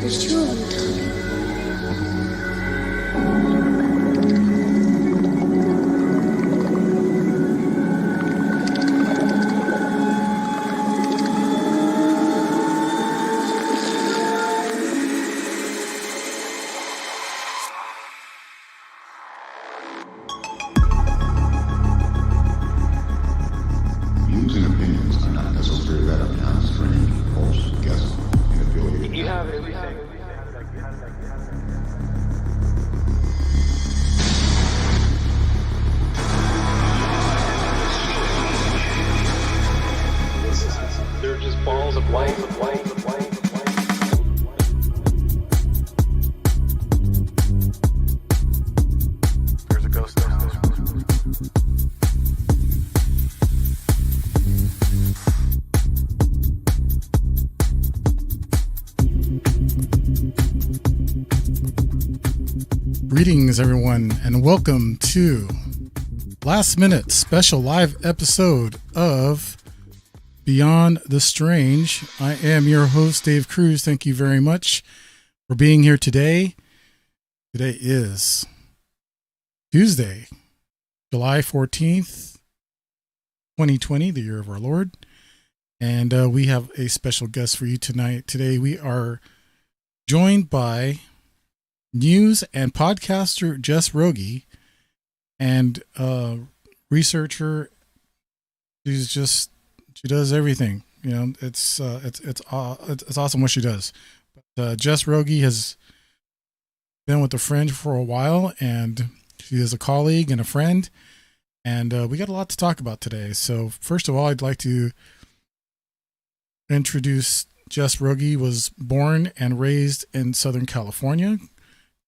There's two of them, Tommy. Views and opinions are not necessarily that of John Strange, host, guest, and affiliated. You have everything. They're just balls of light, of light, of light, of light. There's a ghost in the house. Greetings, everyone, and welcome to last minute special live episode of Beyond the Strange. I am your host, Dave Cruz. Thank you very much for being here today. Today is Tuesday, July 14th, 2020, the year of our Lord. And we have a special guest for you tonight. Today we are joined by news and podcaster Jess Rogge and researcher. She does everything. You know, it's awesome what she does. But Jess Rogge has been with the Fringe for a while, and she is a colleague and a friend. And we got a lot to talk about today. So first of all, I'd like to introduce Jess Rogge. Was born and raised in Southern California.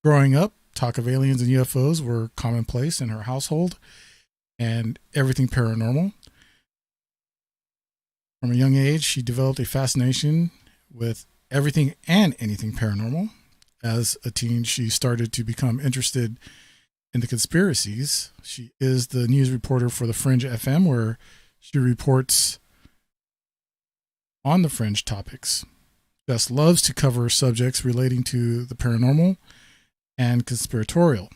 Growing up, talk of aliens and UFOs were commonplace in her household and everything paranormal. From a young age, she developed a fascination with everything and anything paranormal. As a teen, she started to become interested in the conspiracies. She is the news reporter for the Fringe FM, where she reports on the Fringe topics. Jess loves to cover subjects relating to the paranormal and conspiratorial.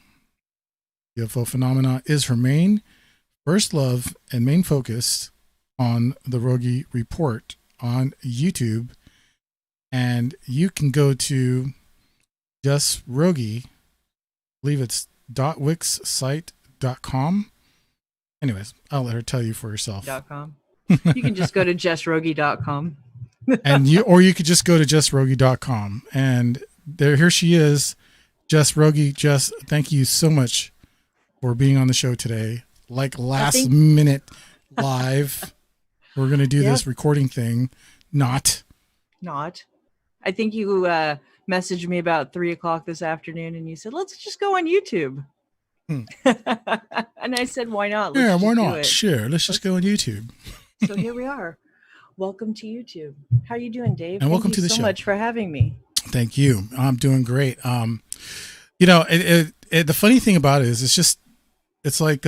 UFO phenomena is her main first love and main focus on the Rogge Report on YouTube. And you can go to Jess Rogge, I believe it's .wixsite.com. Anyways, I'll let her tell you for herself. .com. You can just go to jessrogge.com. And you could just go to jessrogge.com. And here she is. Jess Rogge. Jess, thank you so much for being on the show today. Like last minute live. We're going to do this recording thing. Not. I think you messaged me about 3:00 this afternoon and you said, let's just go on YouTube. And I said, why not? Why not? Sure. Let's just go on YouTube. So here we are. Welcome to YouTube. How are you doing, Dave? And welcome to the show. Thank you so much for having me. Thank you. I'm doing great. You know, the funny thing about it is it's like,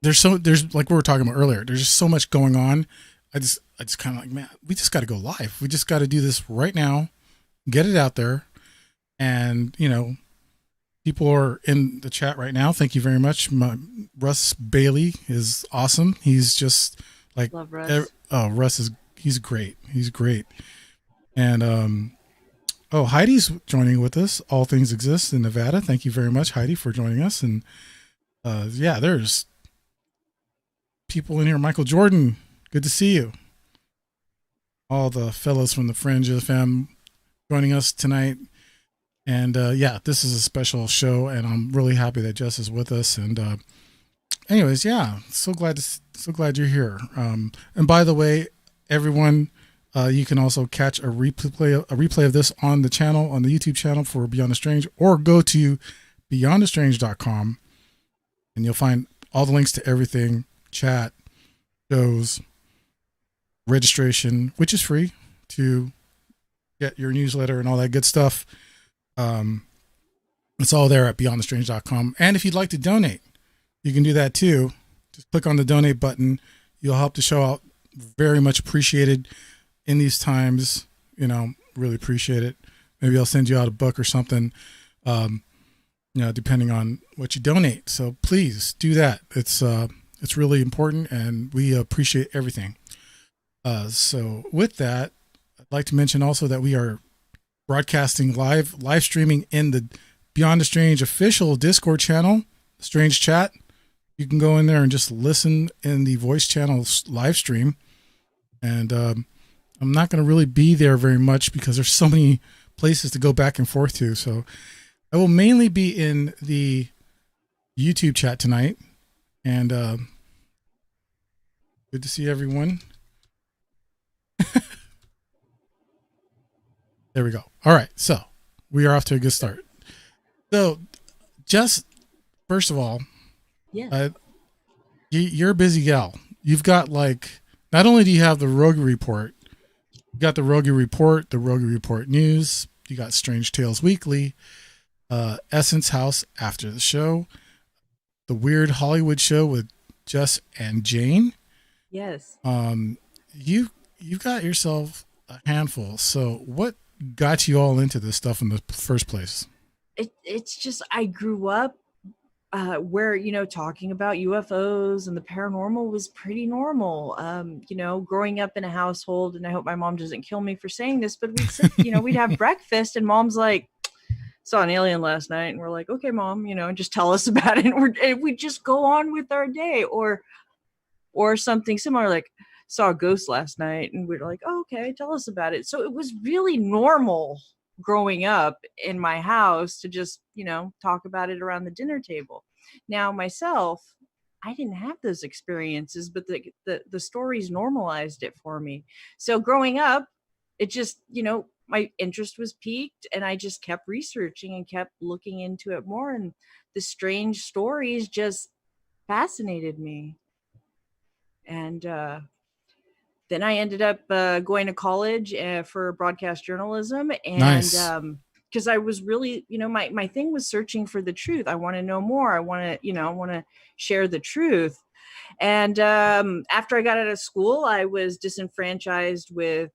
there's like we were talking about earlier, there's just so much going on. I just kind of like, man, we just got to go live. We just got to do this right now, get it out there. And, you know, people are in the chat right now. Thank you very much. Russ Bailey is awesome. He's just like, love Russ. Russ he's great. He's great. And, Heidi's joining with us. All Things Exist in Nevada. Thank you very much, Heidi, for joining us. And there's people in here. Michael Jordan, good to see you. All the fellows from the Fringe FM joining us tonight. And this is a special show, and I'm really happy that Jess is with us. And anyways, so glad you're here. And by the way, everyone. You can also catch a replay of this on the channel, on the YouTube channel for Beyond the Strange, or go to beyondthestrange.com and you'll find all the links to everything, chat, shows, registration, which is free to get your newsletter and all that good stuff. It's all there at beyondthestrange.com. And if you'd like to donate, you can do that too. Just click on the donate button. You'll help the show out. Very much appreciated in these times. You know, really appreciate it. Maybe I'll send you out a book or something, depending on what you donate. So please do that. It's really important, and we appreciate everything. So with that, I'd like to mention also that we are broadcasting live streaming in the Beyond the Strange official Discord channel, Strange Chat. You can go in there and just listen in the voice channel live stream. And I'm not going to really be there very much because there's so many places to go back and forth to. So I will mainly be in the YouTube chat tonight. And good to see everyone. There we go. All right. So we are off to a good start. So Jess, first of all, Yes. You're a busy gal. You've got not only do you have the Rogge Report, you got the Rogge Report, the Rogge Report News, you got Strange Tales Weekly, Essence House After the Show, the Weird Hollywood Show with Jess and Jane. Yes. You've got yourself a handful. So what got you all into this stuff in the first place? It's just, I grew up where, talking about UFOs and the paranormal was pretty normal. Growing up in a household, and I hope my mom doesn't kill me for saying this, but we'd sit, we'd have breakfast, and mom's like, saw an alien last night, and we're like, okay, mom, and just tell us about it. And we just go on with our day, or something similar, like saw a ghost last night, and we're like, oh, okay, tell us about it. So it was really normal growing up in my house to just, talk about it around the dinner table. Now myself, I didn't have those experiences, but the stories normalized it for me. So growing up, it just, my interest was piqued, and I just kept researching and kept looking into it more. And the strange stories just fascinated me. And then I ended up going to college for broadcast journalism. And Nice. Because I was really, my thing was searching for the truth. I want to know more. I want to share the truth. And after I got out of school, I was disenfranchised with,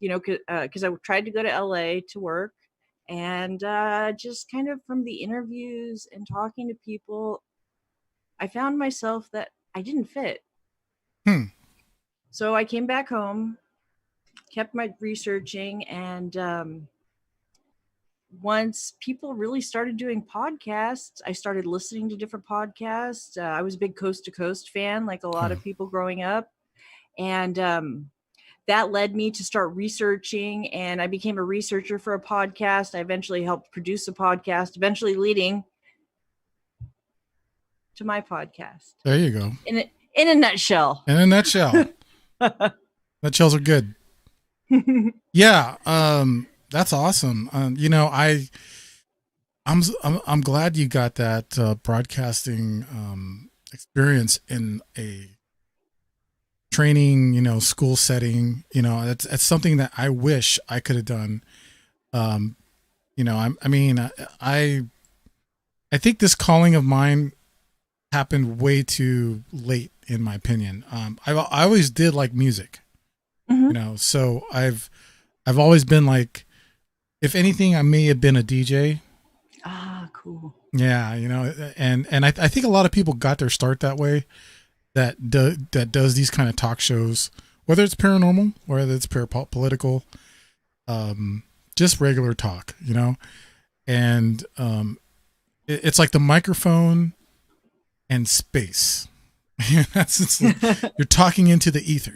because I tried to go to LA to work. And just kind of from the interviews and talking to people, I found myself that I didn't fit. So I came back home, kept my researching, and once people really started doing podcasts, I started listening to different podcasts. I was a big Coast to Coast fan, like a lot of people growing up. And that led me to start researching, and I became a researcher for a podcast. I eventually helped produce a podcast, eventually leading to my podcast. There you go. In a nutshell. In a nutshell. Nutshells are good. Yeah. That's awesome. I'm glad you got that broadcasting experience in a training, school setting. That's something that I wish I could have done. I think this calling of mine happened way too late, in my opinion. I always did like music, so I've always been like, if anything, I may have been a DJ. Ah, cool. Yeah. And I think a lot of people got their start that way, that does these kind of talk shows, whether it's paranormal, whether it's political, just regular talk, and it's like the microphone and space. You're talking into the ether,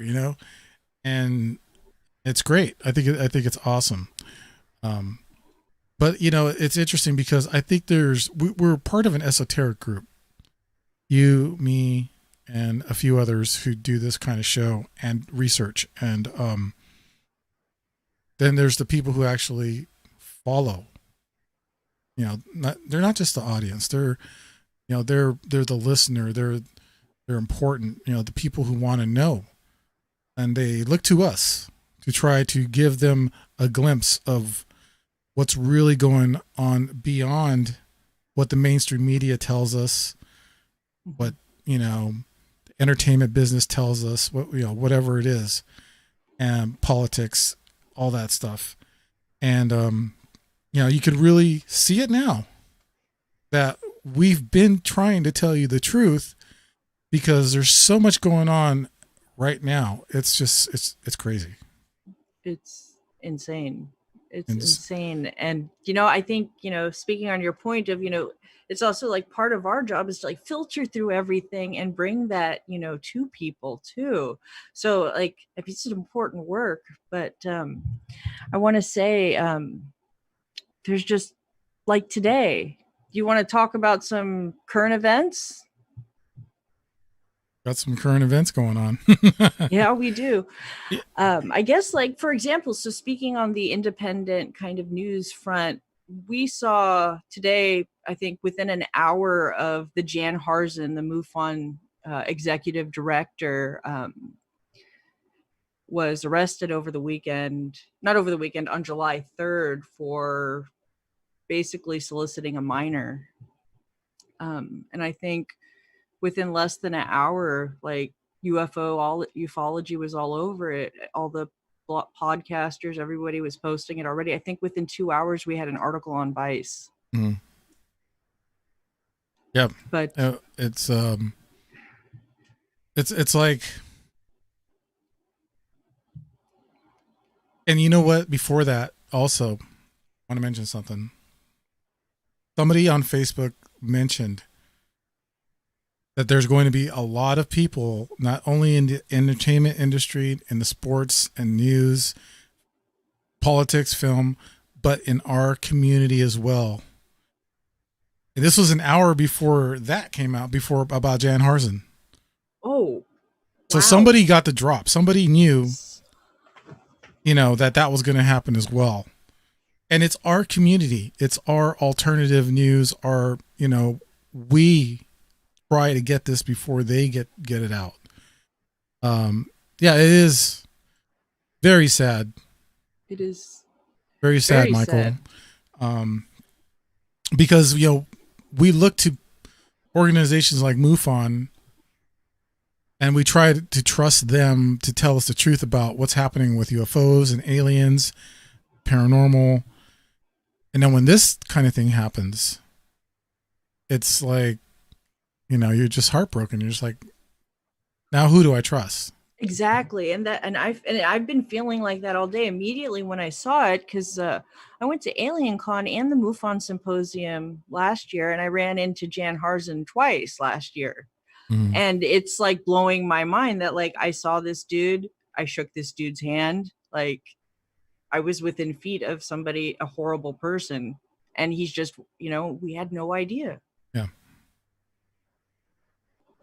and it's great. I think it's awesome. But it's interesting because I think we're part of an esoteric group. You, me, and a few others who do this kind of show and research. And then there's the people who actually follow. They're not just the audience. They're the listener. They're important. The people who want to know, and they look to us to try to give them a glimpse of what's really going on beyond what the mainstream media tells us, what the entertainment business tells us, what whatever it is, and politics, all that stuff. And, you could really see it now that we've been trying to tell you the truth because there's so much going on right now. It's just, it's crazy. It's insane. It's And insane. And, I think, speaking on your point of, it's also like part of our job is to like filter through everything and bring that, to people too. So like, it's an important work, but I want to say there's just like today, you want to talk about some current events? got some current events going on. Yeah, we do. Yeah. I guess, like, for example, so speaking on the independent kind of news front, we saw today, I think within an hour of the Jan Harzen, the MUFON executive director, was arrested over the weekend, not over the weekend, on July 3rd for basically soliciting a minor. And I think within less than an hour, like ufology was all over it. All the podcasters, everybody was posting it already. I think within 2 hours we had an article on Vice. Mm. Yep. But it's like, and you know what? Before that, also, I want to mention something. Somebody on Facebook mentioned that there's going to be a lot of people, not only in the entertainment industry, in the sports and news, politics, film, but in our community as well. And this was an hour before that came out, before about Jan Harzen. Oh, so wow. Somebody got the drop. Somebody knew, that was going to happen as well. And it's our community. It's our alternative news. We try to get this before they get it out. Yeah, it is very sad. It is very sad, very Michael. Sad. Because, we look to organizations like MUFON and we try to trust them to tell us the truth about what's happening with UFOs and aliens, paranormal. And then when this kind of thing happens, it's like, you're just heartbroken. You're just like, now who do I trust? Exactly. And I've been feeling like that all day immediately when I saw it, because I went to Alien Con and the MUFON Symposium last year, and I ran into Jan Harzen twice last year. Mm. And it's like blowing my mind that like I saw this dude, I shook this dude's hand, like I was within feet of somebody, a horrible person, and he's just, we had no idea. Yeah.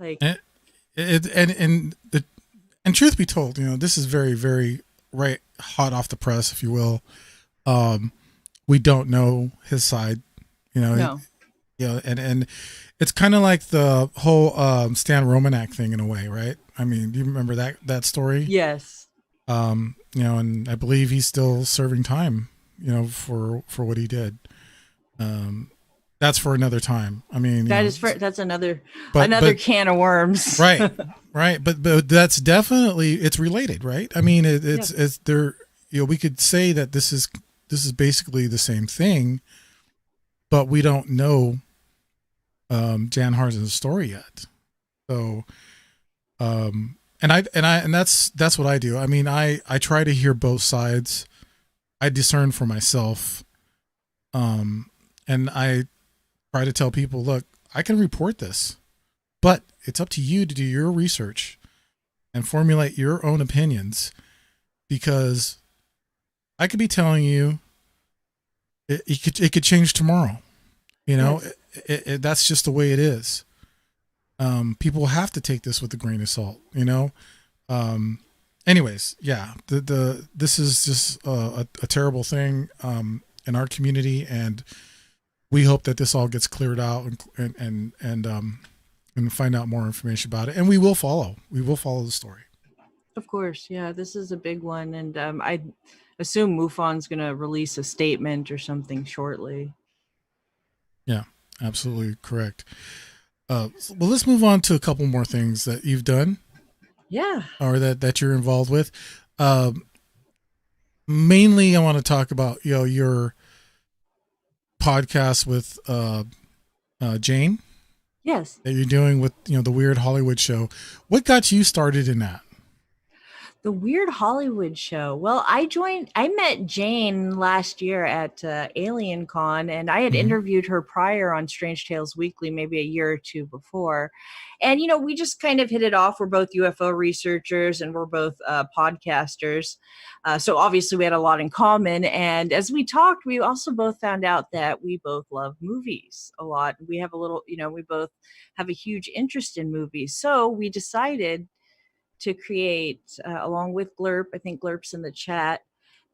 Like and truth be told, this is very, very right hot off the press, if you will. We don't know his side, No. And it's kind of like the whole Stan Romanek thing in a way, right? I mean, do you remember that story? Yes. And I believe he's still serving time, for what he did. That's for another time. I mean, that's another can of worms. Right. Right. But that's definitely, it's related, right? I mean, it's there, we could say that this is basically the same thing, but we don't know Jan Harzen's story yet. So, and that's what I do. I mean, I try to hear both sides. I discern for myself. And I try to tell people, look, I can report this, but it's up to you to do your research and formulate your own opinions, because I could be telling you it could change tomorrow. Yes. That's just the way it is. People have to take this with a grain of salt, anyways. Yeah. This is just a terrible thing, in our community, and we hope that this all gets cleared out and find out more information about it. And we will follow the story. Of course. Yeah. This is a big one. And I assume MUFON's going to release a statement or something shortly. Yeah, absolutely correct. Well, let's move on to a couple more things that you've done. Yeah. Or that you're involved with. mainly I want to talk about, your podcast with Jane Yes. that you're doing with, the Weird Hollywood Show. What got you started in that? The Weird Hollywood Show. Well, I met Jane last year at Alien Con, and I had Mhm. interviewed her prior on Strange Tales Weekly, maybe a year or two before. And, we just kind of hit it off. We're both UFO researchers and we're both podcasters. So obviously we had a lot in common. And as we talked, we also both found out that we both love movies a lot. We have a little, we both have a huge interest in movies. So we decided to create, along with Glurp, I think Glurp's in the chat,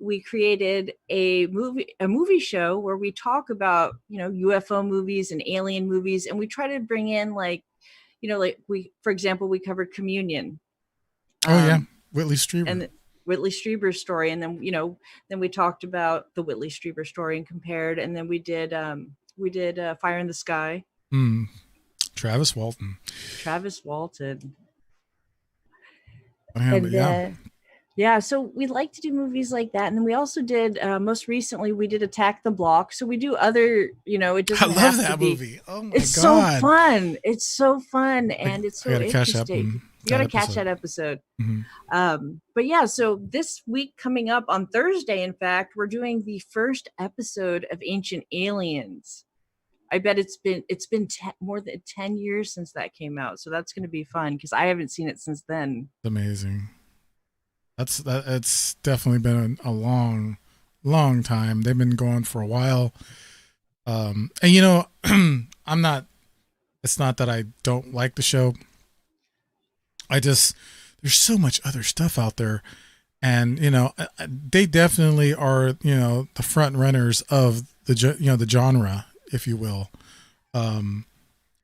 we created a movie show where we talk about, UFO movies and alien movies, and we try to bring in like, for example, we covered Communion. Oh yeah, Whitley Strieber. And Whitley Strieber's story, and then then we talked about the Whitley Strieber story and compared, and then we did Fire in the Sky. Travis Walton. And then, yeah, so we like to do movies like that, and then we also did most recently we did Attack the Block. So we do other, it doesn't. I love that movie. Oh my god, it's so fun! It's so fun, and it's so interesting. You got to catch that episode. Mm-hmm. But yeah, so this week coming up on Thursday, in fact, we're doing the first episode of Ancient Aliens. I bet it's been more than 10 years since that came out. So that's going to be fun because I haven't seen it since then. It's amazing. It's definitely been a long, long time. They've been going for a while. And it's not that I don't like the show. There's so much other stuff out there. And, they definitely are, the front runners of the genre, if you will. I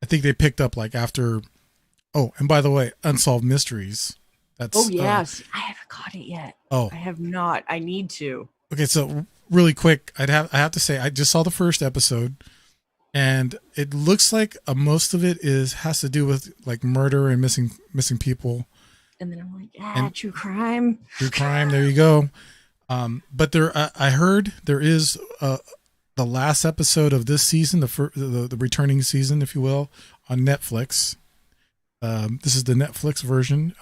think they picked up like after, and by the way, Unsolved Mysteries. That's yes. I haven't caught it yet. I have not. I need to. Okay, so really quick, I have to say I just saw the first episode, and it looks like most of it has to do with like murder and missing people. And then I'm like, true crime. True crime. There you go. But I heard there is the last episode of this season, the returning season, if you will, on Netflix. This is the Netflix version.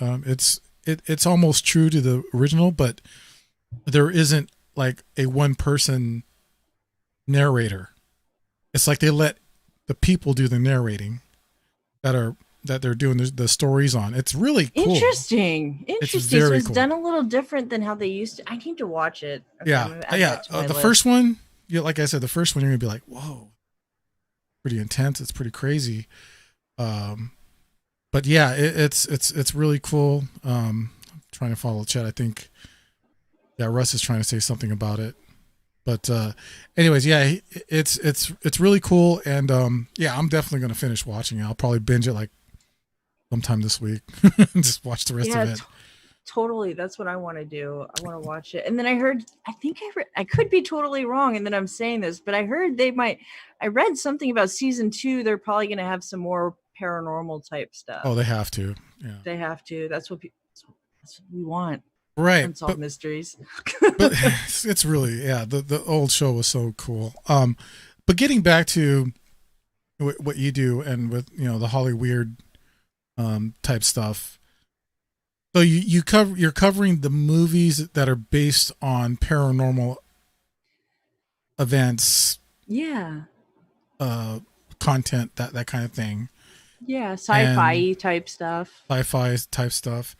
It's almost true to the original, but there isn't like a one person narrator. It's like they let the people do the narrating that they're doing the stories on. It's really cool. Interesting. It's so very it's cool. done a little different than how they used to. I need to watch it. Okay, yeah. The first one, like I said, the first one you're gonna be like, whoa, pretty intense. It's pretty crazy. But yeah, it's really cool. I'm trying to follow the chat. I think, Russ is trying to say something about it. But anyways, yeah, it's really cool, and I'm definitely gonna finish watching it. I'll probably binge it like sometime this week. Just watch the rest of it. Totally, that's what I want to do. I want to watch it. And then I could be totally wrong, and then I'm saying this, but I heard I read something about season 2. They're probably going to have some more paranormal type stuff. Oh, they have to. Yeah, they have to. That's what we want. Right. Unsolved mysteries. But it's really, the old show was so cool. But getting back to what you do and with, the Holly Weird type stuff. So you're covering the movies that are based on paranormal events. Yeah. Content, that kind of thing. Yeah, sci-fi type stuff. Sci-fi type stuff.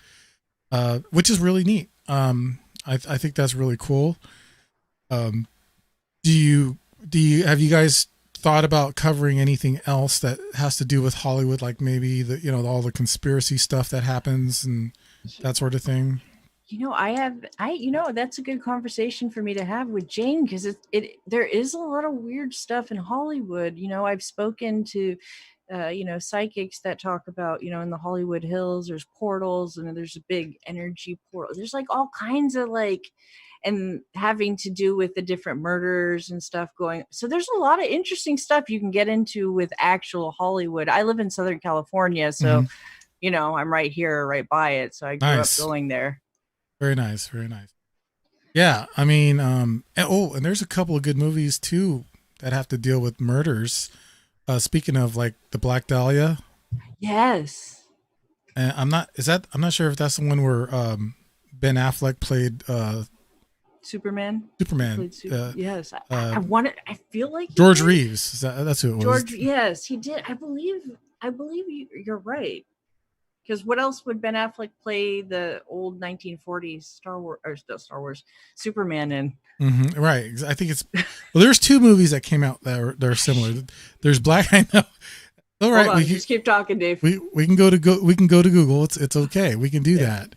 Which is really neat. I think that's really cool. Have you guys thought about covering anything else that has to do with Hollywood, like maybe all the conspiracy stuff that happens and that sort of thing? That's a good conversation for me to have with Jane, because there is a lot of weird stuff in Hollywood. I've spoken to psychics that talk about, in the Hollywood Hills, there's portals, and there's a big energy portal. There's like all kinds of and having to do with the different murders and stuff going. So there's a lot of interesting stuff you can get into with actual Hollywood. I live in Southern California, so I'm right here, right by it. So I grew up going there. Very nice. Very nice. Yeah, I mean, and there's a couple of good movies too that have to deal with murders. Speaking of like the Black Dahlia, Yes. and I'm not sure if that's the one where Ben Affleck played Superman. Superman. Yes. I wanted. I feel like George did. Reeves. That's who it was. George. Yes, he did. I believe. You're right. Because what else would Ben Affleck play the old 1940s Star Wars Superman in? Mm-hmm, right. I think it's there's two movies that came out that are similar. There's Black. I know. All right, Hold on, just keep talking, Dave. We can go to Google. It's okay. We can do that.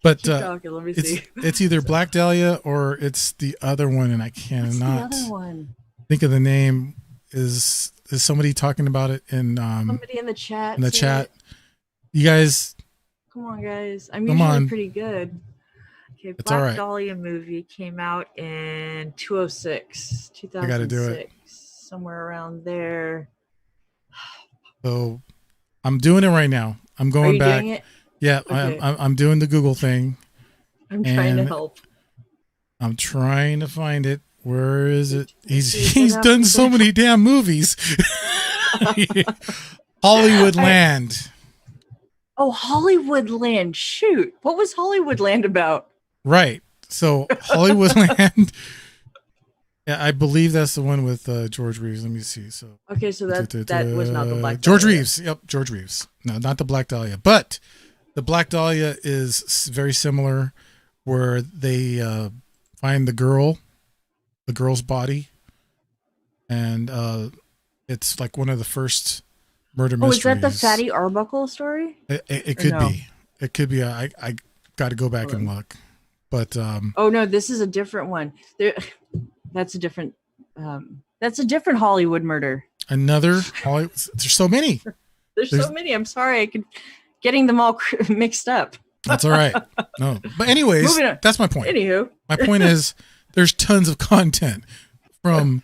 But keep talking. Let me see. It's either Black Dahlia or it's the other one, and I cannot the other one? think of the name. Is somebody talking about it in Somebody in the chat? In the chat, you guys. Come on, guys. I'm usually pretty good. Okay, Black Dahlia movie came out in 2006. I got to do it somewhere around there. So I'm doing it right now. I'm going back. Doing it? Yeah, okay. I'm doing the Google thing. I'm trying to help. I'm trying to find it. Where is it? He's done so many damn movies. Hollywoodland. Oh, Hollywoodland. Shoot. What was Hollywoodland about? Right. So Hollywoodland. Yeah, I believe that's the one with George Reeves. Let me see. So okay, so that was not the Black Dahlia. George Reeves. Yep, George Reeves. No, not the Black Dahlia. But the Black Dahlia is very similar, where they find the girl's body, and it's like one of the first murder mysteries. Oh, is that the Fatty Arbuckle story? It could be. It could be. I got to go back and look. But oh no, this is a different one. That's a different Hollywood murder. Another Hollywood. There's so many. There's so many. I'm sorry. I could getting them all mixed up. That's all right. No, but anyways, that's my point. Anywho, my point is there's tons of content from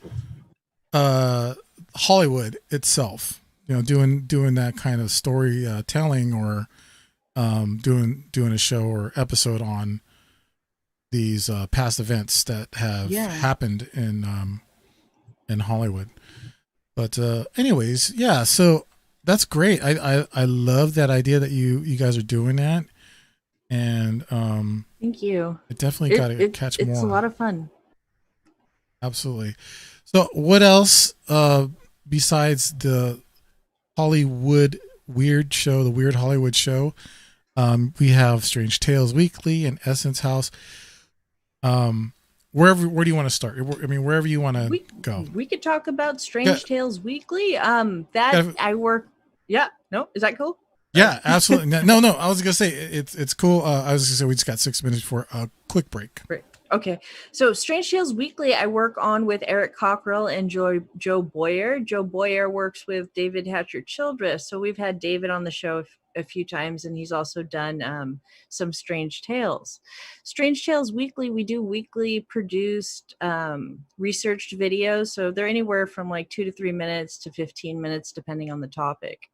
Hollywood itself. You know, doing that kind of story telling, or doing a show or episode on these past events that have happened in Hollywood. But anyways, yeah, so that's great. I love that idea that you guys are doing that. And thank you. It definitely got to catch more. It's a lot of fun. Absolutely. So what else besides the Hollywood Weird Show, the Weird Hollywood Show? We have Strange Tales Weekly and Essence House. Where do you want to start? I mean, wherever you want to go. We could talk about Strange Tales Weekly. I work. Yeah. No, is that cool? Yeah, absolutely. No. I was gonna say it's cool. I was gonna say we just got 6 minutes for a quick break. Right. Okay. So Strange Tales Weekly, I work on with Eric Cockrell and Joe Boyer. Joe Boyer works with David Hatcher Childress. So we've had David on the show a few times, and he's also done some Strange Tales. Strange Tales Weekly, we do weekly produced researched videos. So they're anywhere from like 2 to 3 minutes to 15 minutes, depending on the topic.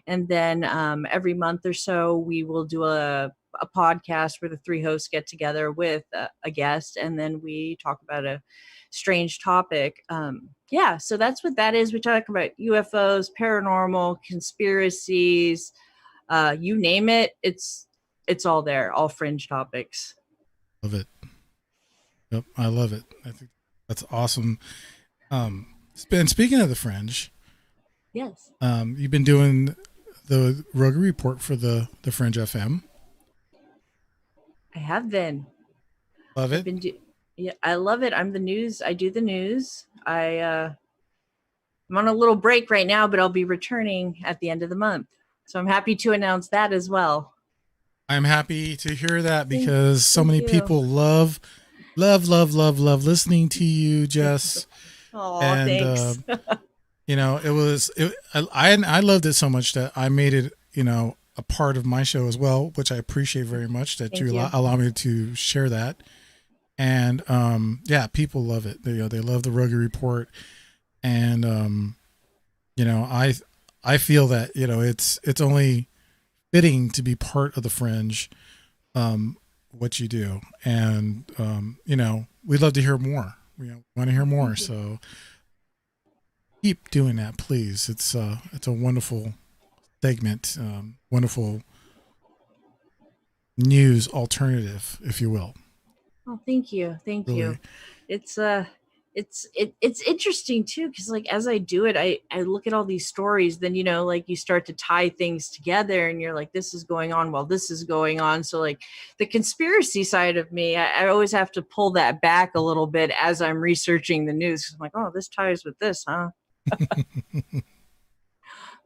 And then every month or so, we will do a podcast where the three hosts get together with a guest, and then we talk about a strange topic. So that's what that is. We talk about UFOs, paranormal, conspiracies, you name it. It's all there, all fringe topics. Love it. Yep, I love it. I think that's awesome. Speaking of the fringe, yes, you've been doing the Rogge Report for the Fringe FM. I have been. Love it. Yeah, I love it. I'm the news. I do the news. I'm on a little break right now, but I'll be returning at the end of the month. So I'm happy to announce that as well. I'm happy to hear that because so many people love listening to you, Jess. Oh, thanks. I loved it so much that I made it, a part of my show as well, which I appreciate very much that you allow me to share that. And people love it. They love the Rogge Report, and I feel that it's only fitting to be part of the Fringe, what you do, and we'd love to hear more. We want to hear more, so keep doing that, please. It's a wonderful segment, wonderful news alternative, if you will. Oh, thank you. Thank Really. you. It's interesting too, because like as I do it, I look at all these stories, then like you start to tie things together, and you're like, this is going on while this is going on. So like the conspiracy side of me, I always have to pull that back a little bit as I'm researching the news. 'Cause I'm like, oh, this ties with this, huh?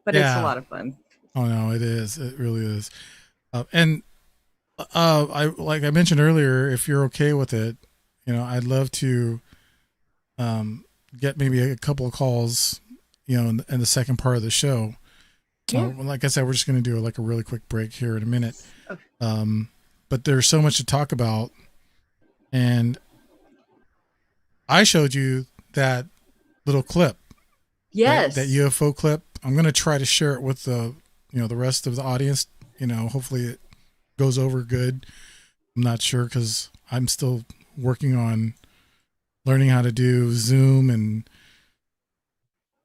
But it's a Yeah. lot of fun. Oh no, it is. It really is. And I like I mentioned earlier, if you're okay with it, I'd love to get maybe a couple of calls, in the second part of the show. Yeah. Like I said, we're just going to do like a really quick break here in a minute. Okay. But there's so much to talk about, and I showed you that little clip. Yes. That UFO clip. I'm going to try to share it with the rest of the audience. Hopefully it goes over good. I'm not sure because I'm still working on learning how to do Zoom and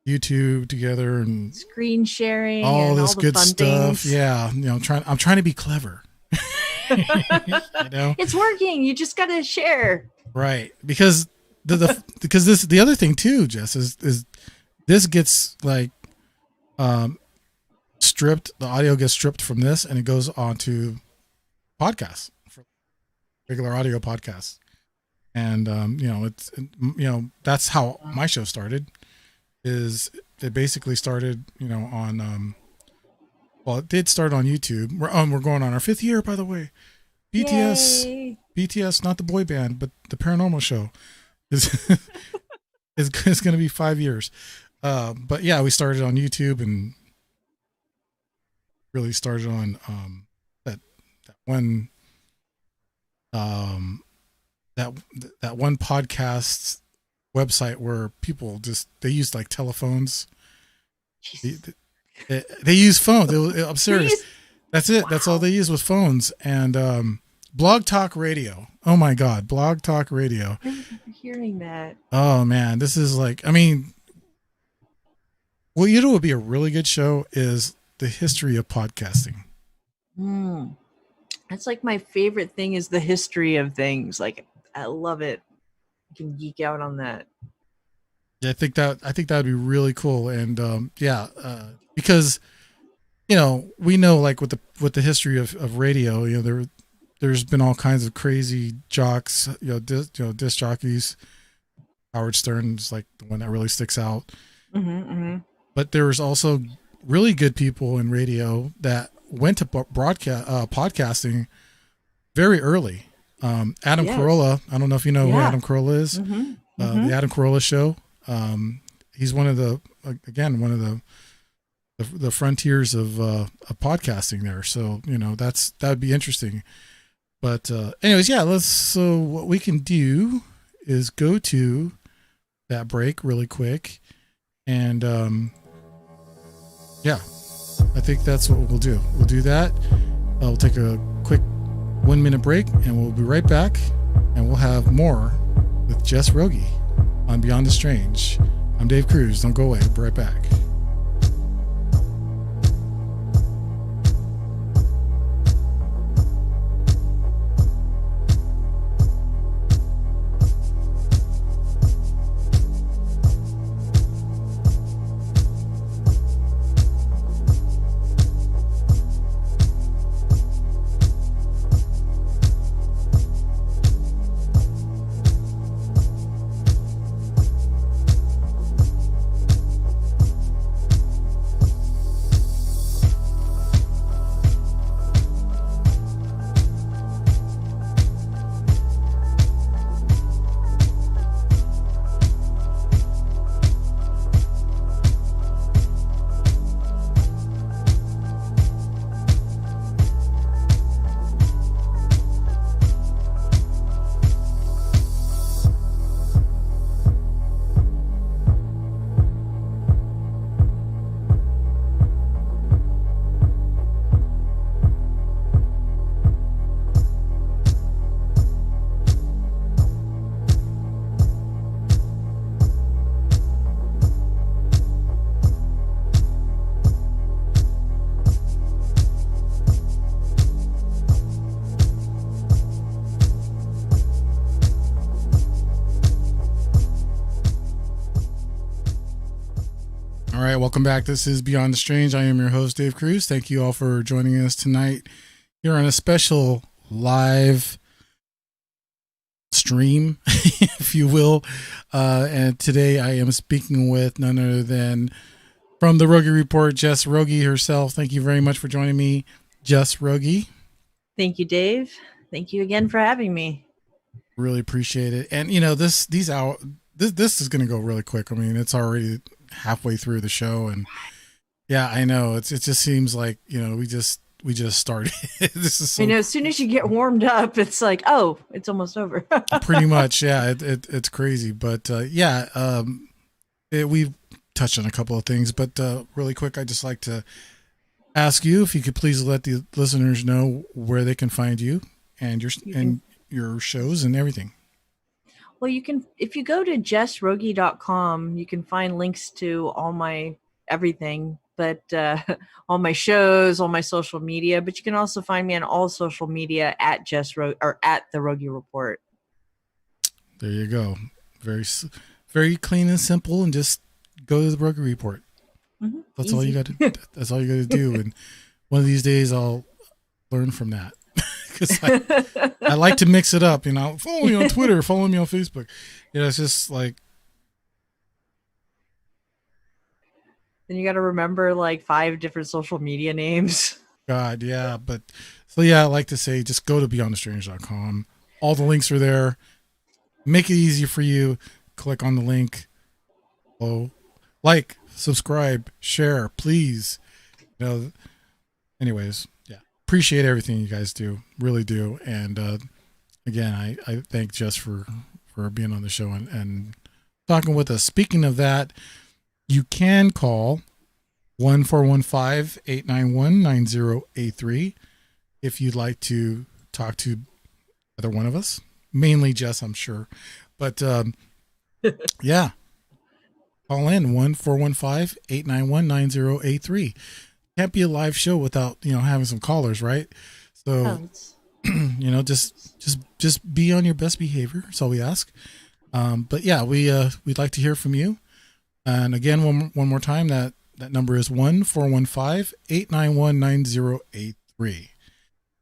YouTube together and Screen sharing, all and this all the good fun stuff. things. Yeah, I'm trying to be clever. It's working. You just got to share. Right, because the other thing too, Jess, is this gets like stripped. The audio gets stripped from this, and it goes onto podcasts, for regular audio podcasts. And it's that's how my show started. Is it basically started on well, it did start on YouTube. We're going on our 5th year, by the way. Yay. BTS, not the boy band, but the Paranormal Show is is going to be 5 years. But yeah, we started on YouTube and really started on that one that one podcast website where people they use like telephones. They use phones. I'm serious. That's it. Wow. That's all they use with phones. And Blog Talk Radio. Oh my God, Blog Talk Radio. I remember hearing that. Oh man, this is like, I mean, what would be a really good show is the history of podcasting. That's like my favorite thing is the history of things. Like I love it. I can geek out on that. Yeah, I think that'd be really cool. And because we know like with the history of radio, there's been all kinds of crazy jocks, disc jockeys. Howard Stern's like the one that really sticks out. Mm-hmm. But there's also really good people in radio that went to podcasting very early. Adam Carolla, I don't know if you know who Adam Carolla is. The Adam Carolla Show. He's one of the frontiers of podcasting there. So that would be interesting. But anyways, yeah. So what we can do is go to that break really quick, and I think that's what we'll do. We'll do that. We'll take a quick 1 minute break, and we'll be right back, and we'll have more with Jess Rogge on Beyond the Strange. I'm Dave Cruz. Don't go away. We'll be right back. All right, welcome back. This is Beyond the Strange. I am your host, Dave Cruz. Thank you all for joining us tonight here on a special live stream, if you will. And today I am speaking with none other than from the Rogge Report, Jess Rogge herself. Thank you very much for joining me, Jess Rogge. Thank you, Dave. Thank you again for having me. Really appreciate it. And you know, this is going to go really quick. I mean, it's already halfway through the show, and yeah, I know it just seems like, you know, we just started. This is so, I know, as soon as you get warmed up, it's like, oh, it's almost over. pretty much, yeah. It's crazy, but we've touched on a couple of things, but really quick, I'd just like to ask you if you could please let the listeners know where they can find you and your shows and everything. Well, you can, if you go to jessrogge.com, you can find links to all my everything, but all my shows, all my social media, but you can also find me on all social media at Jess Rogge or at the Rogge Report. There you go. Very, very clean and simple, and just go to the Rogge Report. Mm-hmm. That's Easy. all you got to. That's all you got to do. And one of these days, I'll learn from that, because I like to mix it up. You know, follow me on Twitter, follow me on Facebook. You know, it's just like. Then you got to remember like 5 different social media names. God, yeah. But so yeah, I like to say, just go to beyondthestrange.com. All the links are there. Make it easy for you. Click on the link. Oh, like, subscribe, share, please. You know, anyways, yeah. Appreciate everything you guys do. Really do. And again, I thank Jess for being on the show and talking with us. Speaking of that, you can call 1-415-891-9083 if you'd like to talk to either one of us. Mainly Jess, I'm sure. But yeah. Call in 1-415-891-9083. Can't be a live show without, you know, having some callers, right? So you know, just be on your best behavior. That's all we ask. But yeah, we'd like to hear from you. And again, one more time, that number is 1-415-891-9083.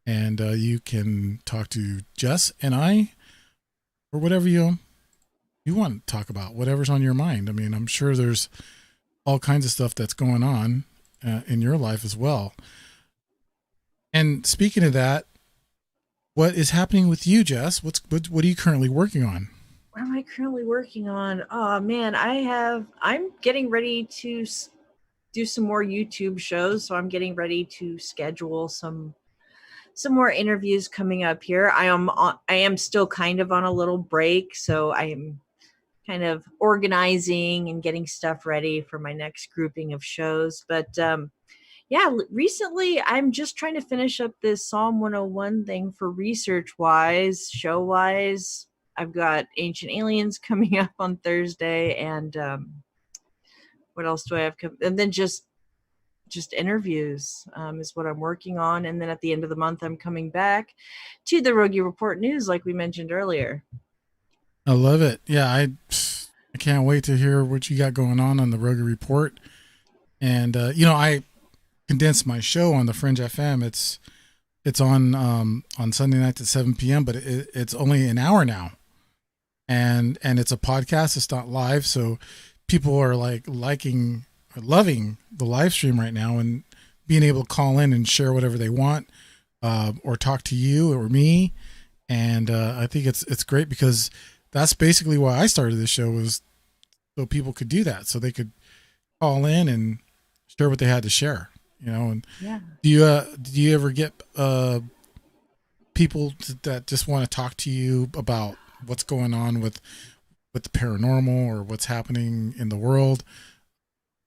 And you can talk to Jess and I, or whatever you want to talk about, whatever's on your mind. I mean, I'm sure there's all kinds of stuff that's going on in your life as well. And speaking of that, what is happening with you, Jess? What are you currently working on? What am I currently working on? Oh man, I'm getting ready to do some more YouTube shows. So I'm getting ready to schedule some more interviews coming up here. I am still kind of on a little break. So I am kind of organizing and getting stuff ready for my next grouping of shows. But yeah, recently I'm just trying to finish up this Psalm 101 thing for research wise, show wise. I've got Ancient Aliens coming up on Thursday, and what else do I have? And then just interviews is what I'm working on. And then at the end of the month, I'm coming back to the Rogge Report News, like we mentioned earlier. I love it. Yeah, I can't wait to hear what you got going on the Rogge Report. And you know, I condensed my show on the Fringe FM. It's on Sunday nights at 7 p.m., but it's only an hour now. And it's a podcast. It's not live. So people are like loving the live stream right now, and being able to call in and share whatever they want, or talk to you or me. And I think it's great, because that's basically why I started this show, was so people could do that, so they could call in and share what they had to share, you know. And yeah. Do you ever get people that just want to talk to you about what's going on with the paranormal, or what's happening in the world?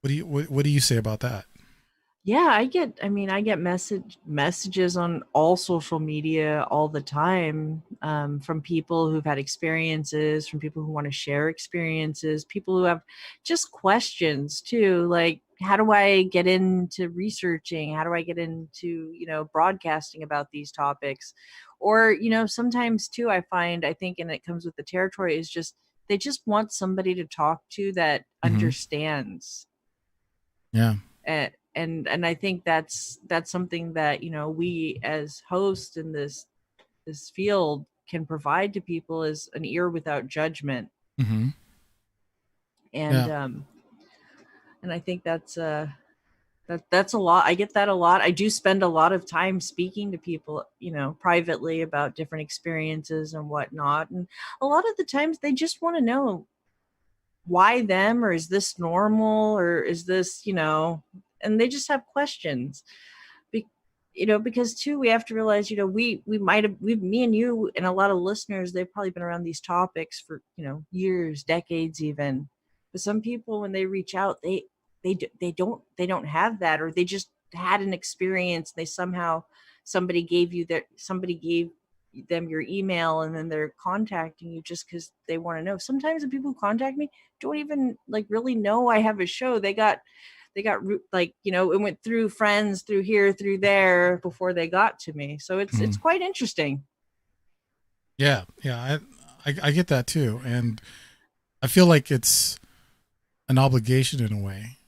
What do you say about that? Yeah, I get messages on all social media all the time, from people who've had experiences, from people who want to share experiences, people who have just questions too, like, how do I get into researching? How do I get into, broadcasting about these topics? Or, sometimes too, I think, and it comes with the territory, is just, they just want somebody to talk to that Mm-hmm. understands. Yeah. And I think that's something that, you know, we as hosts in this field can provide to people, is an ear without judgment. Mm-hmm. And Yeah. and I think that's a lot. I get that a lot. I do spend a lot of time speaking to people, you know, privately about different experiences and whatnot. And a lot of the times they just want to know, why them, or is this normal, or is this, you know, and they just have questions. You know, because too, we have to realize, you know, we might have, me and you and a lot of listeners, they've probably been around these topics for, you know, years, decades even. But some people, when they reach out, they don't have that, or they just had an experience. They somehow, somebody gave them your email, and then they're contacting you just because they want to know. Sometimes the people who contact me don't even like really know I have a show. They got like, you know, it went through friends, through here, through there, before they got to me. So it's Mm. quite interesting. Yeah. Yeah. I get that too. And I feel like it's an obligation in a way,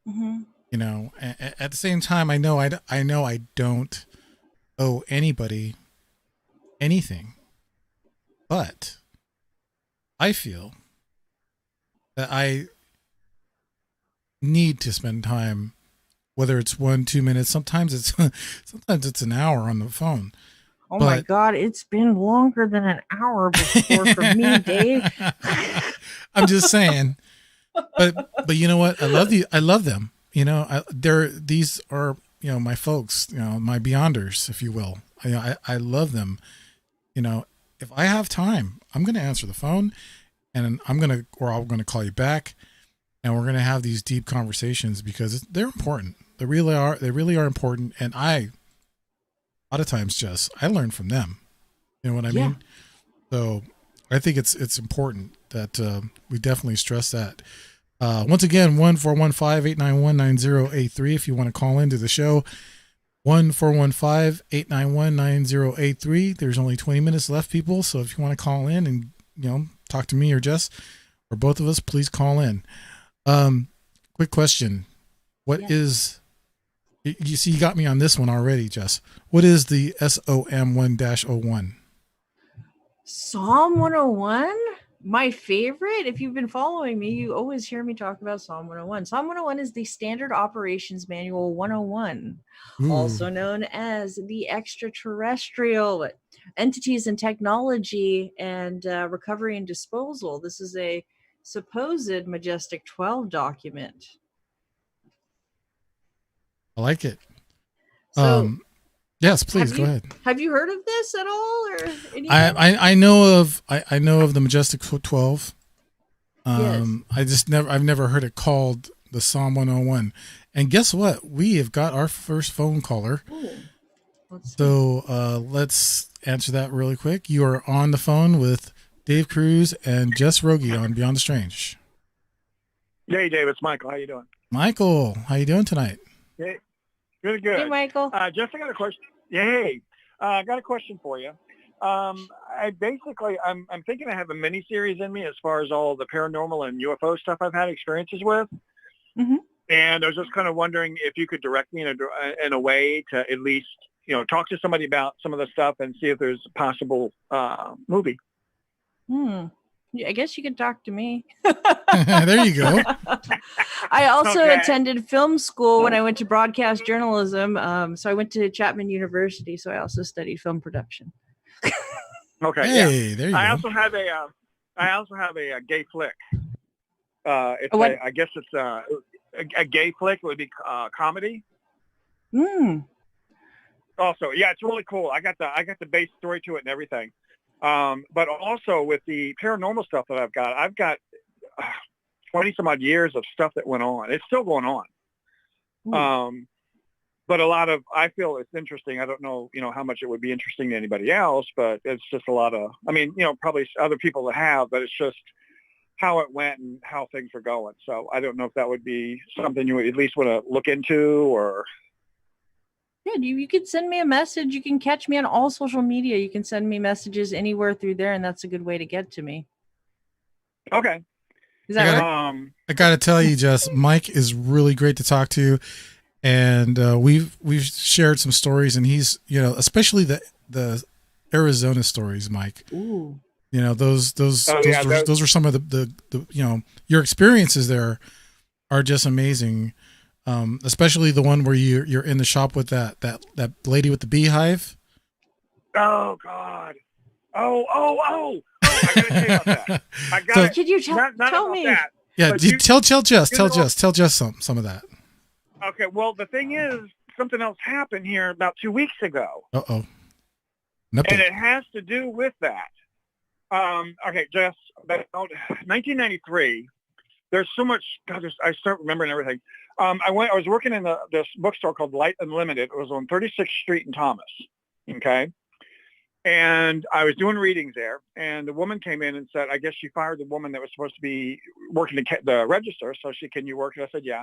Mm-hmm. you know, at the same time, I know I don't owe anybody anything, but I feel that I need to spend time, whether it's 1, 2 minutes, sometimes it's an hour on the phone. Oh my But God, it's been longer than an hour before for me, Dave. I'm just saying, but you know what? I love them. You know, these are, you know, my folks, you know, my beyonders, if you will. I love them. You know, if I have time, I'm going to answer the phone, and I'm going to call you back, and we're going to have these deep conversations because they're important. They really are. They really are important. And a lot of times, Jess, I learn from them. You know what I Yeah. mean? So I think it's important that we definitely stress that. Once again, 1-415-891-9083 if you want to call into the show. 1-415-891-9083. There's only 20 minutes left, people. So if you want to call in and, you know, talk to me or Jess or both of us, please call in. Quick question. What is, you see, you got me on this one already, Jess. What is the SOM1-01? Psalm 101? My favorite. If you've been following me, you always hear me talk about Psalm 101. Psalm 101 is the Standard Operations Manual 101, Ooh, also known as the Extraterrestrial Entities and Technology and Recovery and Disposal. This is a supposed Majestic 12 document. I like it. So, Yes, please go ahead. have you heard of this at all, or anything? I know of the Majestic 12. Yes. I've never heard it called the Psalm 101. And guess what? We have got our first phone caller. Ooh, let's see. So let's answer that really quick. You are on the phone with Dave Cruz and Jess Rogge on Beyond the Strange. Hey, Dave, it's Michael. How you doing? Michael, how you doing tonight? Hey, good, good. Hey, Michael. Jess, I got a question. Hey, I got a question for you. I'm thinking I have a mini series in me as far as all the paranormal and UFO stuff I've had experiences with. Mm-hmm. And I was just kind of wondering if you could direct me in a way to at least, you know, talk to somebody about some of the stuff and see if there's a possible movie. Yeah, I guess you could talk to me. There you go. I also Okay. attended film school when I went to broadcast journalism. So I went to Chapman University. So I also studied film production. Okay. Yeah. Hey, there you I go. also have a gay flick. What? I guess it's a gay flick. It would be comedy. Also, yeah, it's really cool. I got the base story to it and everything. But also with the paranormal stuff that I've got 20 some odd years of stuff that went on. It's still going on. But I feel it's interesting. I don't know, you know, how much it would be interesting to anybody else, but it's just a lot of, I mean, you know, probably other people that have, but it's just how it went and how things are going. So I don't know if that would be something you would at least want to look into or. Yeah, you could send me a message. You can catch me on all social media. You can send me messages anywhere through there, and that's a good way to get to me. Okay. Is that right? I got to tell you, Jess, Mike is really great to talk to, and we've shared some stories, and he's, especially the Arizona stories, Mike. Ooh. Those were some of the your experiences there are just amazing. Especially the one where you're in the shop with that lady with the beehive. Oh God. Oh! I gotta tell you about that. I got. Could you tell me? That, yeah, tell Jess some of that. Okay. Well, the thing is, something else happened here about 2 weeks ago. Uh-oh. And it has to do with that. Okay, Jess, about 1993. There's so much. God, I start remembering everything. I was working in this bookstore called Light Unlimited. It was on 36th Street in Thomas. Okay. And I was doing readings there, and the woman came in and said, I guess she fired the woman that was supposed to be working the register. So can you work? And I said, yeah.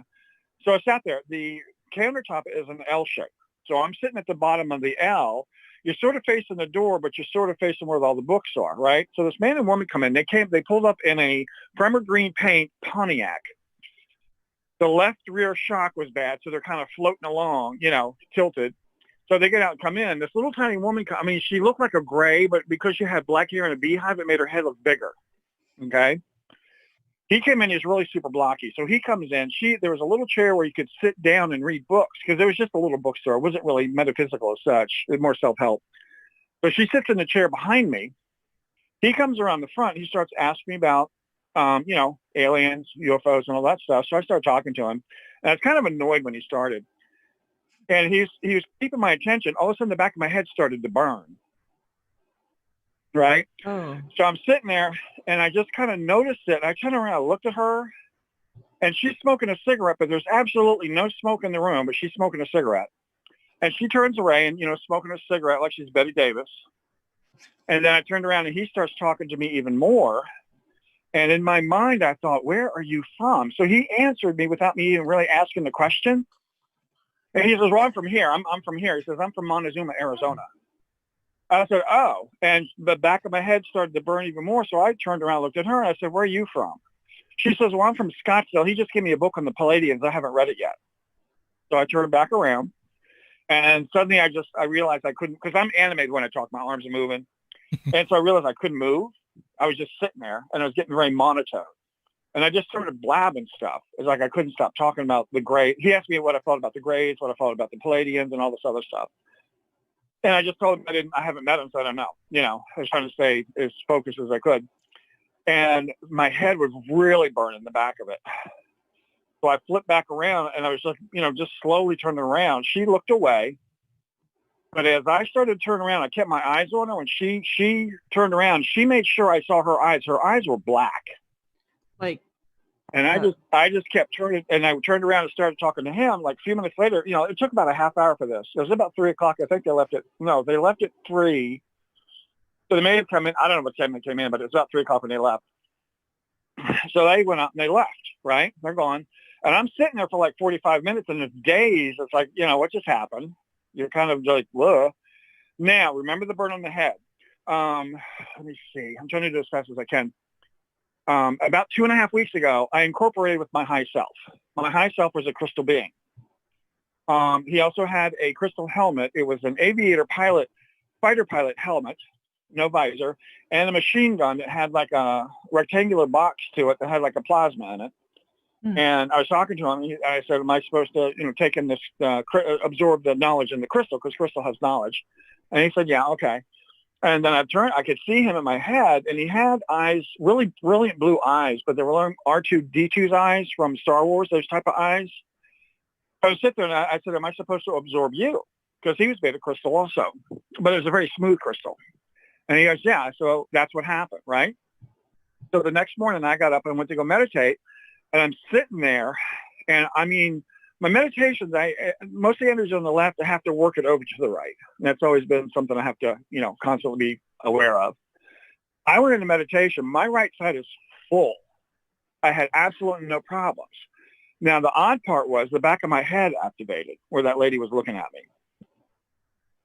So I sat there. The countertop is an L shape. So I'm sitting at the bottom of the L. You're sort of facing the door, but you're sort of facing where all the books are, right? So this man and woman come in. They pulled up in a primer green paint Pontiac. The left rear shock was bad, so they're kind of floating along, tilted. So they get out and come in. This little tiny woman, she looked like a gray, but because she had black hair and a beehive, it made her head look bigger. Okay. He came in, he's really super blocky. So he comes in. There was a little chair where you could sit down and read books because there was just a little bookstore. It wasn't really metaphysical as such. It was more self-help. So she sits in the chair behind me. He comes around the front. He starts asking me about, aliens, UFOs, and all that stuff. So I started talking to him. And I was kind of annoyed when he started. And he was keeping my attention. All of a sudden, the back of my head started to burn. Right? Oh. So I'm sitting there, and I just kind of noticed it. I turned around, I looked at her, and she's smoking a cigarette, but there's absolutely no smoke in the room, but she's smoking a cigarette. And she turns away and, smoking a cigarette like she's Betty Davis. And then I turned around, and he starts talking to me even more. And in my mind, I thought, where are you from? So he answered me without me even really asking the question. And he says, well, I'm from here. I'm from here. He says, I'm from Montezuma, Arizona. I said, oh. And the back of my head started to burn even more. So I turned around, looked at her, and I said, where are you from? She says, well, I'm from Scottsdale. He just gave me a book on the Palladians. I haven't read it yet. So I turned back around. And suddenly I realized I couldn't, because I'm animated when I talk. My arms are moving. And so I realized I couldn't move. I was just sitting there, and I was getting very monotone. And I just started blabbing stuff. It's like I couldn't stop talking about the Greys. He asked me what I thought about the Greys, what I thought about the Palladians, and all this other stuff. And I just told him I haven't met him, so I don't know. I was trying to stay as focused as I could. And my head was really burning the back of it. So I flipped back around, and I was just slowly turning around. She looked away. But as I started to turn around, I kept my eyes on her. When she turned around, she made sure I saw her eyes. Her eyes were black. Like, and I just kept turning, and I turned around and started talking to him. Like a few minutes later, it took about a half hour for this. It was about 3 o'clock. I think they left at 3. So they may have come in. I don't know what time they came in, but it was about 3 o'clock when they left. So they went out and they left, right? They're gone. And I'm sitting there for like 45 minutes, and it's days. It's like, what just happened? You're kind of like, whoa. Now, remember the burn on the head. Let me see. I'm trying to do as fast as I can. About 2.5 weeks ago, I incorporated with my high self. My high self was a crystal being. He also had a crystal helmet. It was an aviator fighter pilot helmet, no visor, and a machine gun that had like a rectangular box to it that had like a plasma in it. Mm. And I was talking to him. I said, am I supposed to, take in this, absorb the knowledge in the crystal? Because crystal has knowledge. And he said, yeah, okay. And then I could see him in my head, and he had eyes, really brilliant blue eyes, but they were R2-D2's eyes from Star Wars, those type of eyes. I was sitting there, and I said, am I supposed to absorb you? Because he was made of crystal also, but it was a very smooth crystal. And he goes, yeah, so that's what happened, right? So the next morning, I got up and went to go meditate, and I'm sitting there, and my meditations, most of the energy on the left, I have to work it over to the right. And that's always been something I have to, constantly be aware of. I went into meditation. My right side is full. I had absolutely no problems. Now, the odd part was the back of my head activated where that lady was looking at me.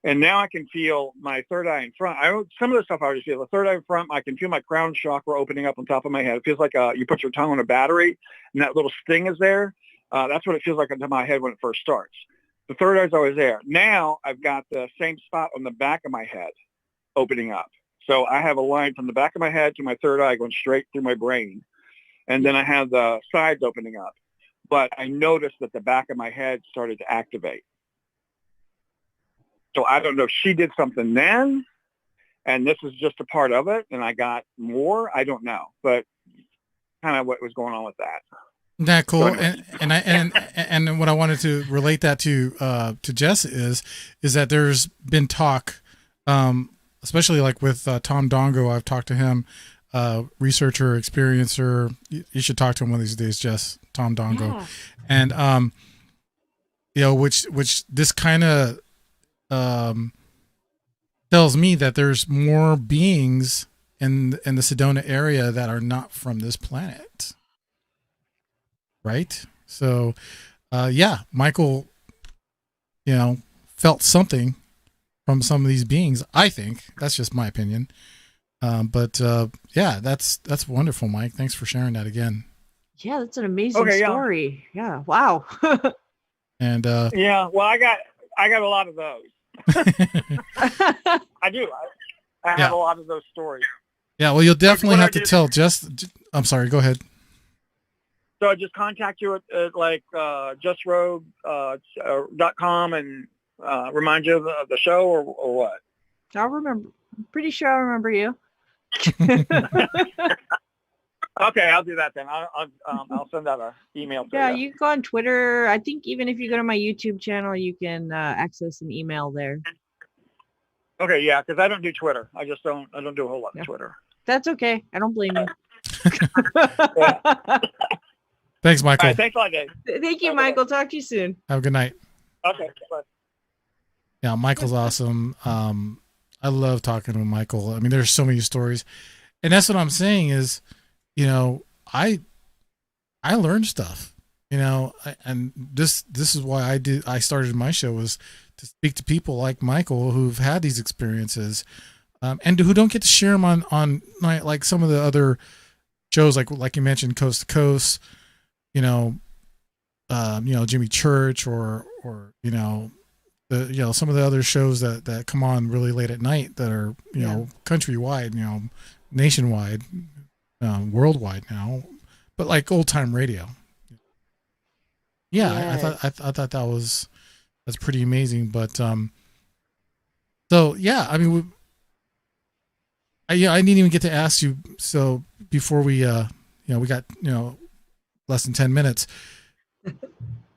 And now I can feel my third eye in front. Some of the stuff I already feel. The third eye in front, I can feel my crown chakra opening up on top of my head. It feels like you put your tongue on a battery and that little sting is there. That's what it feels like into my head when it first starts. The third eye is always there. Now I've got the same spot on the back of my head opening up. So I have a line from the back of my head to my third eye going straight through my brain. And then I have the sides opening up. But I noticed that the back of my head started to activate. So I don't know if she did something then, and this is just a part of it, and I got more. I don't know, but kind of what was going on with that. That cool. So anyway. And what I wanted to relate that to Jess is that there's been talk, especially like with Tom Dongo. I've talked to him, researcher, experiencer. You should talk to him one of these days, Jess. Tom Dongo, Yeah. and which this kind of tells me that there's more beings in the Sedona area that are not from this planet, right? So Michael felt something from some of these beings. I think that's just my opinion, but that's wonderful, Mike. Thanks for sharing that again. Yeah, that's an amazing story. Yeah, wow. And well, I got a lot of those. I do. I have a lot of those stories. Yeah, well, you'll definitely have to tell Jess. I'm sorry, go ahead. So I just contact you at JessRogge.com and remind you of the show or what? I'll remember. I'm pretty sure I remember you. Okay, I'll do that then. I'll send out an email to Yeah, you. you can go on Twitter. I think even if you go to my YouTube channel, you can access an email there. Okay, yeah, because I don't do Twitter. I don't do a whole lot of Twitter. That's okay. I don't blame you. Thanks, Michael. All right, thanks a lot, Dave. Thank you, Michael. Talk to you soon. Have a good night. Okay, bye. Yeah, Michael's awesome. I love talking to Michael. I mean, there's so many stories, and that's what I'm saying is, I learned stuff, and this is why I started my show, was to speak to people like Michael who've had these experiences, and who don't get to share them on like some of the other shows, like you mentioned, Coast to Coast, Jimmy Church or some of the other shows that come on really late at night that are countrywide, nationwide, worldwide now, but like old time radio. I thought that's pretty amazing. But I mean, I didn't even get to ask you. So before we we got less than 10 minutes.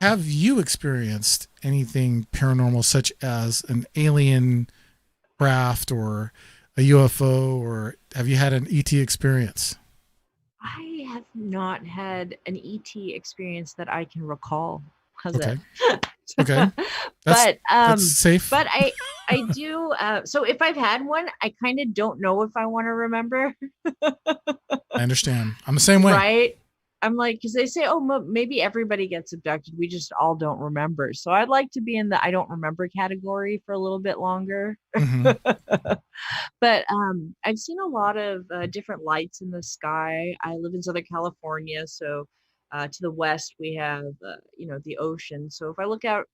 Have you experienced anything paranormal, such as an alien craft or a UFO, or have you had an ET experience? I have not had an ET experience that I can recall. How's Okay. that? Okay. That's safe. But I do. So if I've had one, I kind of don't know if I want to remember. I understand. I'm the same way. Right. I'm like, because they say, oh, maybe everybody gets abducted. We just all don't remember. So I'd like to be in the I don't remember category for a little bit longer. Mm-hmm. But I've seen a lot of different lights in the sky. I live in Southern California. So to the west, we have, the ocean. So if I look out,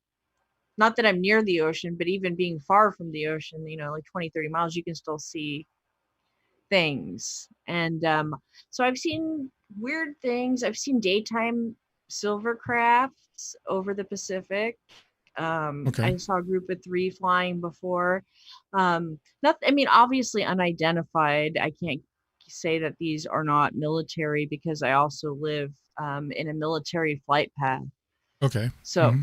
not that I'm near the ocean, but even being far from the ocean, like 20, 30 miles, you can still see things. And so I've seen weird things. I've seen daytime silver crafts over the Pacific. I saw a group of 3 flying before. Obviously unidentified. I can't say that these are not military because I also live in a military flight path. Okay. So mm-hmm.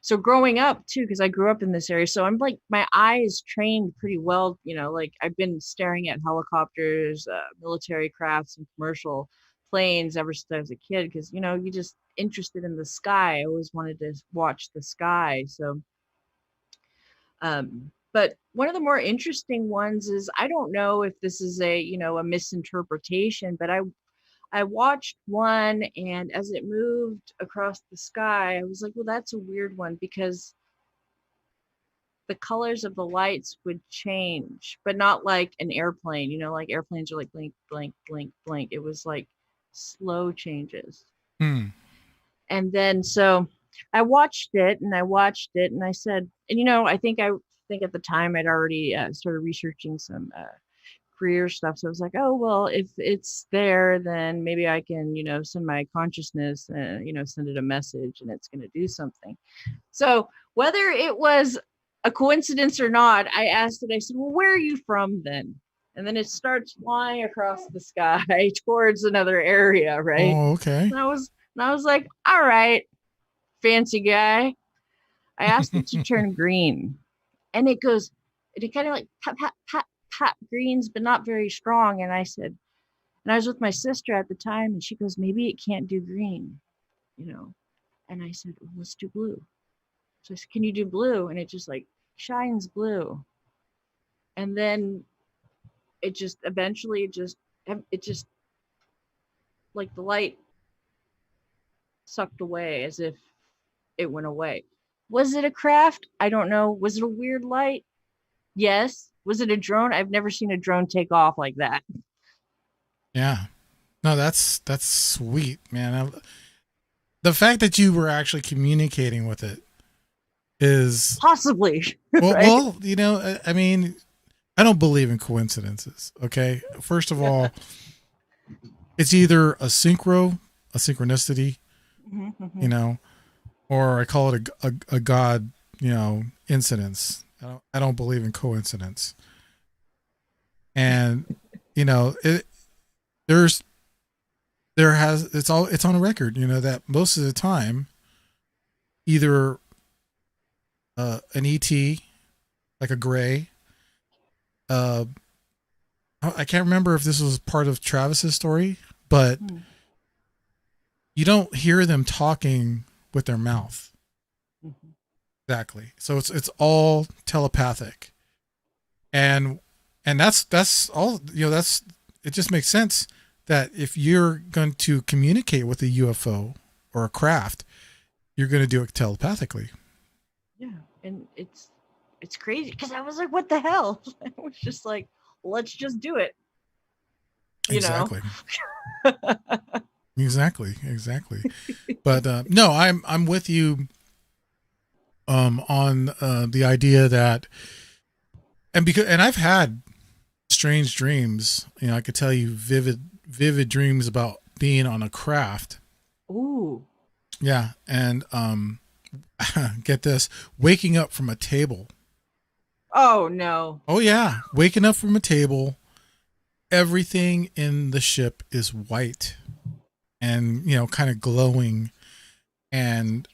So growing up too, because I grew up in this area, so I'm like, my eyes trained pretty well, like I've been staring at helicopters, military crafts, and commercial planes ever since I was a kid, because, you're just interested in the sky. I always wanted to watch the sky. So, but one of the more interesting ones is, I don't know if this is a misinterpretation, but I watched one, and as it moved across the sky, I was like, well, that's a weird one, because the colors of the lights would change, but not like an airplane, like airplanes are like blink, blink, blink, blink. It was like slow changes. Hmm. And then so I watched it and I said, and I think at the time I'd already started researching some career stuff. So I was like, oh, well, if it's there, then maybe I can, send my consciousness and, send it a message and it's going to do something. So whether it was a coincidence or not, I asked it, I said, well, where are you from then? And then it starts flying across the sky towards another area, right? Oh, okay. And I was like, all right, fancy guy. I asked it to turn green. And it kind of like pat, pat, pat, pat greens, but not very strong. And I said, and I was with my sister at the time, and she goes, maybe it can't do green, And I said, well, let's do blue. So I said, can you do blue? And it just like shines blue. And then it just eventually like the light sucked away as if it went away. Was it a craft? I don't know. Was it a weird light? Yes. Was it a drone? I've never seen a drone take off like that. Yeah. No, that's sweet, man. The fact that you were actually communicating with it is possibly well, right? well, I mean, I don't believe in coincidences. Okay. First of all, it's either a synchronicity, or I call it a God, incidence. I don't believe in coincidence. And, it's on a record, that most of the time, either an ET, like a gray, I can't remember if this was part of Travis's story, but you don't hear them talking with their mouth. Exactly. So it's all telepathic. And that's all, it just makes sense that if you're going to communicate with a UFO or a craft, you're going to do it telepathically. Yeah. And it's crazy because I was like, what the hell? I was just like, let's just do it. Exactly. Exactly. But no, I'm with you on the idea that, and I've had strange dreams. I could tell you vivid dreams about being on a craft. Ooh. Yeah, and get this, waking up from a table. Oh no. Oh yeah, waking up from a table. Everything in the ship is white and, kind of glowing, and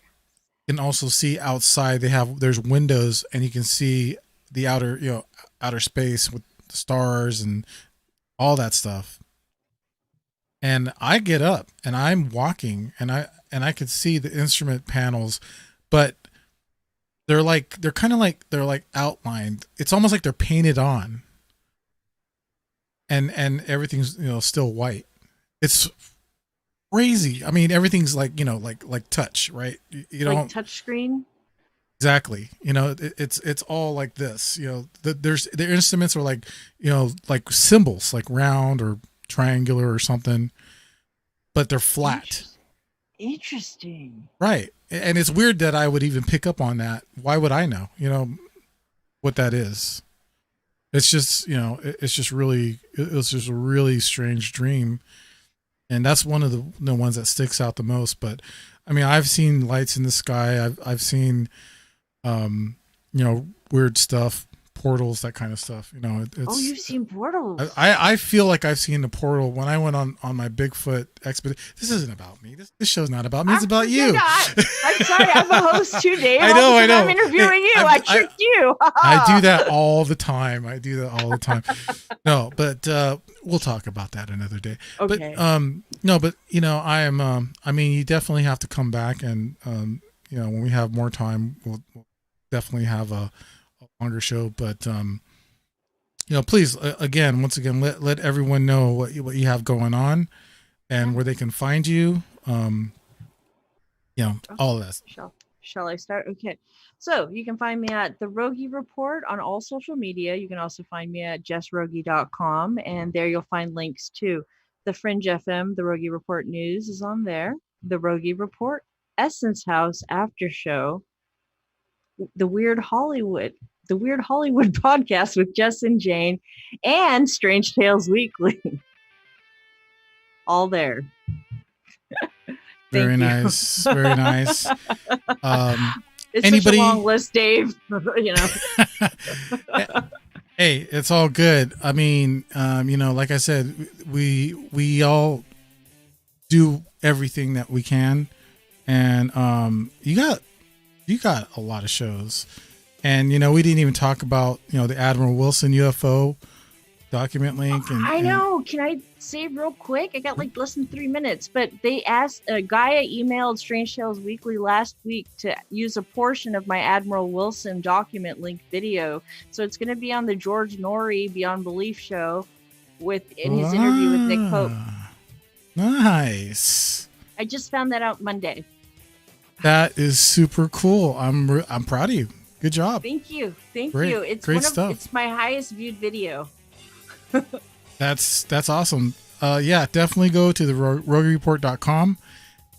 you can also see outside. There's windows and you can see the outer space with the stars and all that stuff. And I get up and I'm walking and I could see the instrument panels, but they're kind of like outlined. It's almost like they're painted on. And everything's, still white. It's crazy. I mean, everything's like touch, right? You don't, like touch screen. Exactly. It's all like this, the instruments are like, like symbols, like round or triangular or something, but they're flat. Interesting. Right. And it's weird that I would even pick up on that. Why would I know, what that is? It's just, it was just a really strange dream. And that's one of the ones that sticks out the most. But I mean, I've seen lights in the sky. I've seen, weird stuff, portals, that kind of stuff. You've seen portals. I feel like I've seen the portal when I went on my Bigfoot expedition. This isn't about me. This show's not about me. It's about you. I'm sorry. I'm a host too, Dave. I know. I'm interviewing you. I tricked you. I do that all the time. No, but we'll talk about that another day. Okay. But no, but I am. I mean, you definitely have to come back, and when we have more time, we'll definitely have a longer show. But please, once again, let everyone know what you have going on and where they can find you. All of that. Shall I start? Okay. So you can find me at the Rogge Report on all social media. You can also find me at jessrogge.com, and there you'll find links to the Fringe FM, the Rogge Report News is on there, the Rogge Report, Essence House After Show, the Weird Hollywood podcast with Jess and Jane, and Strange Tales Weekly. All there. Very nice. Very nice. It's such a long list, Dave. You know. Hey, it's all good. I mean, like I said, we all do everything that we can, and you got a lot of shows, and we didn't even talk about the Admiral Wilson UFO document link. And I know. Can I say real quick? I got like less than 3 minutes, but they asked Gaia emailed Strange Tales Weekly last week to use a portion of my Admiral Wilson document link video. So it's going to be on the George Norrie Beyond Belief show in his interview with Nick Pope. Nice. I just found that out Monday. That is super cool. I'm proud of you. Good job. Thank you. Thank Great. you. It's Great stuff. It's my highest viewed video. That's awesome. Yeah, definitely go to the roggereport.com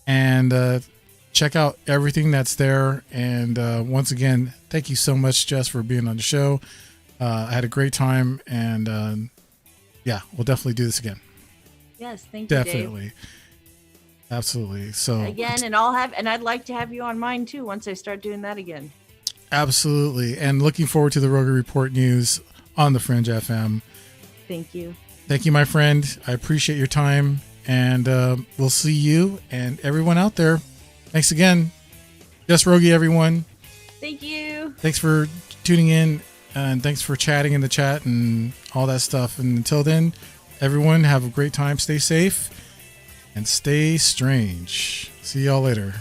and check out everything that's there. And once again, thank you so much, Jess, for being on the show. I had a great time, and yeah, we'll definitely do this again. Yes, thank you, definitely. Dave. Absolutely. So again, and I'd like to have you on mine too once I start doing that again. Absolutely. And looking forward to the Rogge Report news on the Fringe FM. Thank you. Thank you, my friend. I appreciate your time, and we'll see you and everyone out there. Thanks again. Jess Rogge, everyone. Thank you. Thanks for tuning in, and thanks for chatting in the chat and all that stuff. And until then, everyone, have a great time. Stay safe and stay strange. See y'all later.